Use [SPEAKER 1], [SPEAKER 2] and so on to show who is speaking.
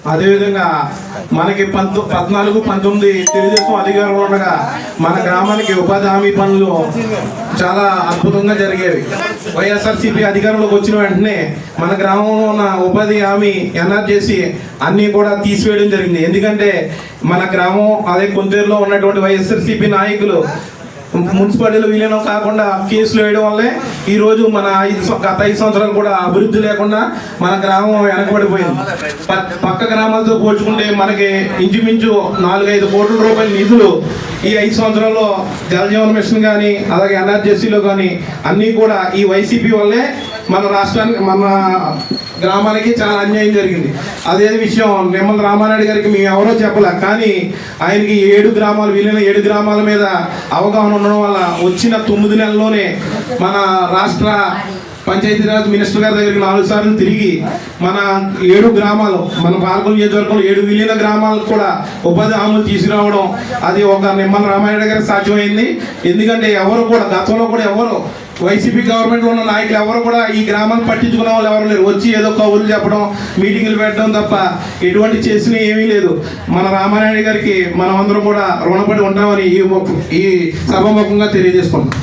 [SPEAKER 1] అదేవిధంగా మనకి 14, 19 తెలుగుదేశం అధికారంలో ఉండగా మన గ్రామానికి ఉపాధి హామీ పనులు చాలా అద్భుతంగా జరిగేవి. వైఎస్ఆర్సీపీ అధికారంలోకి వచ్చిన వెంటనే మన గ్రామంలో ఉన్న ఉపాధి హామీ ఎన్ఆర్జేసీ అన్నీ కూడా తీసివేయడం జరిగింది. ఎందుకంటే మన గ్రామం అదే కొంతేరులో ఉన్నటువంటి వైఎస్ఆర్సీపీ నాయకులు మున్సిపాలిటీలో విలీనం కాకుండా కేసులు వేయడం వల్లే ఈరోజు మన గత 5 సంవత్సరాలు కూడా అభివృద్ధి లేకుండా మన గ్రామం వెనకబడిపోయింది. పక్క గ్రామాలతో పోల్చుకుంటే మనకి ఇంచుమించు 4-5 కోట్ల రూపాయల నిధులు ఈ 5 సంవత్సరాల్లో జలజీవన్ మిషన్ కానీ అలాగే ఎన్ఆర్జేసీలో కానీ అన్నీ కూడా ఈ వైసీపీ వల్లే మన రాష్ట్రానికి మన గ్రామానికి చాలా అన్యాయం జరిగింది. అదే విషయం నిమ్మల రామానాయుడు గారికి మేము ఎవరో చెప్పలే, కానీ ఆయనకి 7 గ్రామాలు విలీన 7 గ్రామాల మీద అవగాహన ఉండడం వల్ల వచ్చిన 9 నెలల్లోనే మన రాష్ట్ర పంచాయతీరాజ్ మినిస్టర్ గారి దగ్గరికి 4 సార్లు తిరిగి మన 7 గ్రామాలు మన పాలకొల్లు నియోజకవర్గంలో 7 విలీన గ్రామాలకు కూడా ఉపాధి హామీలు తీసుకురావడం అది ఒక నిమ్మల రామానాయుడు గారికి సాధ్యమైంది. ఎందుకంటే ఎవరు కూడా గతంలో కూడా ఎవరు వైసీపీ గవర్నమెంట్లో ఉన్న నాయకులు ఎవరు కూడా ఈ గ్రామాన్ని పట్టించుకున్న వాళ్ళు ఎవరు లేరు. వచ్చి ఏదో కబుర్లు చెప్పడం, మీటింగులు పెట్టడం తప్ప ఎటువంటి చేసిన ఏమీ లేదు. మన రామానాయుడు గారికి మనం అందరం కూడా రుణపడి ఉంటామని ఈ సభాముఖంగా తెలియజేసుకుంటాం.